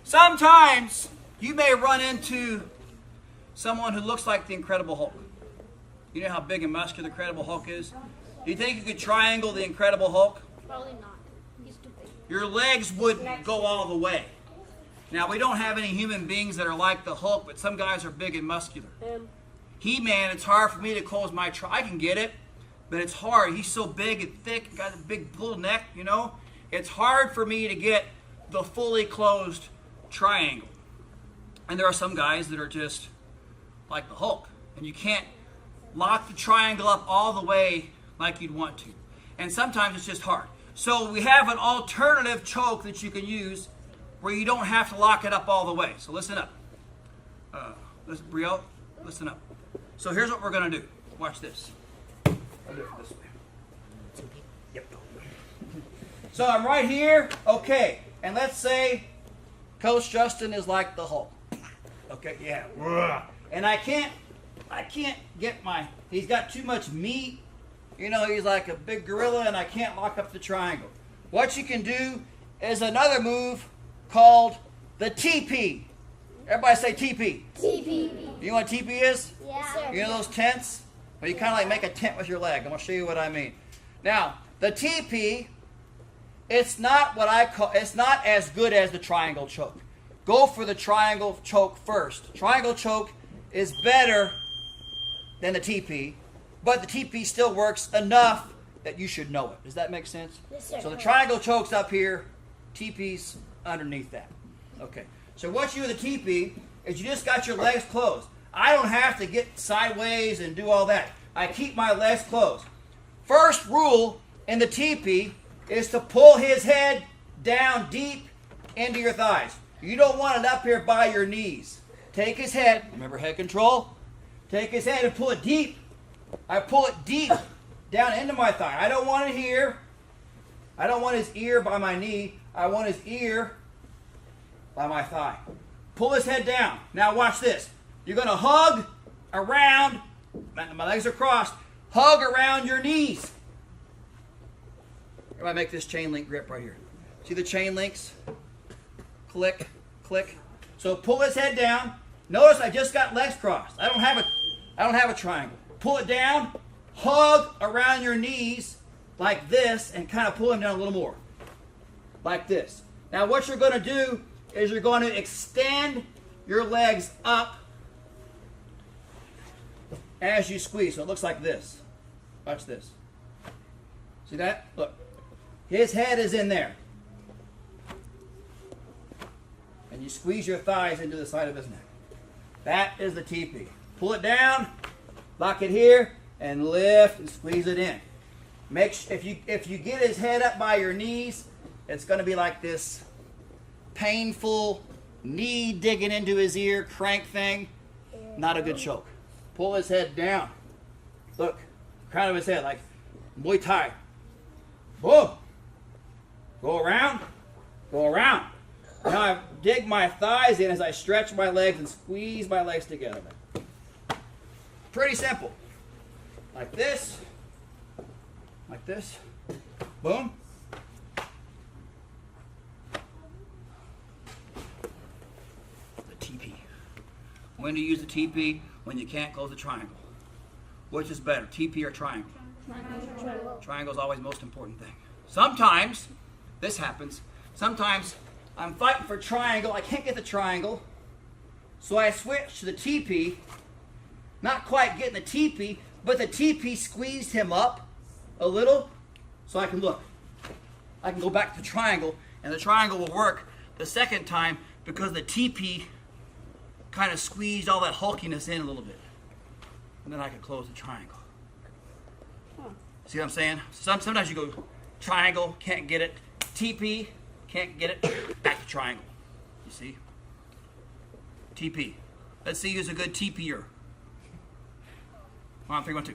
Sometimes you may run into someone who looks like the Incredible Hulk. You know how big and muscular the Incredible Hulk is? Do you think you could triangle the Incredible Hulk? Probably not. He's too big. Your legs wouldn't go all the way. Now, we don't have any human beings that are like the Hulk, but some guys are big and muscular. He-Man, it's hard for me to close my I can get it, but it's hard. He's so big and thick, got a big bull neck, you know. It's hard for me to get the fully closed triangle. And there are some guys that are just like the Hulk, and you can't lock the triangle up all the way like you'd want to. And sometimes it's just hard. So we have an alternative choke that you can use where you don't have to lock it up all the way. So listen up. Brielle, listen up. So here's what we're going to do. Watch this. I'll do it this way. Yep. So I'm right here. Okay. And let's say Coach Justin is like the Hulk. Okay, yeah. And I can't get he's got too much meat. You know, he's like a big gorilla, and I can't lock up the triangle. What you can do is another move called the Teepee. Everybody say Teepee. Teepee. You know what Teepee is? Yeah. You know those tents? Well, you kind of like make a tent with your leg. I'm going to show you what I mean. Now, the Teepee, it's not as good as the triangle choke. Go for the triangle choke first. Triangle choke is better than the Teepee, but the Teepee still works enough that you should know it. Does that make sense? Yes, sir. So the triangle choke's up here, Teepee's underneath that. Okay. So what you do with the Teepee is you just got your legs closed. I don't have to get sideways and do all that. I keep my legs closed. First rule in the Teepee is to pull his head down deep into your thighs. You don't want it up here by your knees. Take his head, remember head control? Take his head and pull it deep. I pull it deep down into my thigh. I don't want it here. I don't want his ear by my knee. I want his ear by my thigh. Pull his head down. Now watch this. You're going to hug around, my legs are crossed, hug around your knees. If I make this chain link grip right here. See the chain links? Click, click. So pull his head down. Notice I just got legs crossed. I don't have a triangle. Pull it down, hug around your knees like this, and kind of pull him down a little more. Like this. Now what you're going to do is you're going to extend your legs up as you squeeze. So it looks like this. Watch this. See that? Look. His head is in there. And you squeeze your thighs into the side of his neck. That is the Teepee. Pull it down, lock it here, and lift and squeeze it in. If you get his head up by your knees, it's going to be like this painful knee digging into his ear crank thing. Not a good choke. Pull his head down. Look, crown of his head like Muay Thai. Boom. Go around. Go around. Now I dig my thighs in as I stretch my legs and squeeze my legs together. Pretty simple. Like this. Like this. Boom. The Teepee. When do you use the Teepee? When you can't close the triangle. Which is better, Teepee or triangle? Triangle is always the most important thing. Sometimes, this happens, sometimes I'm fighting for triangle, I can't get the triangle, so I switch to the Teepee, not quite getting the Teepee, but the Teepee squeezed him up a little, so I can look. I can go back to the triangle, and the triangle will work the second time because the Teepee kind of squeezed all that hulkiness in a little bit. And then I can close the triangle. See what I'm saying? Sometimes you go triangle, can't get it. Teepee, can't get it. Back to triangle. You see? Teepee. Let's see who's a good teepeer. 1, 3, 1, 2.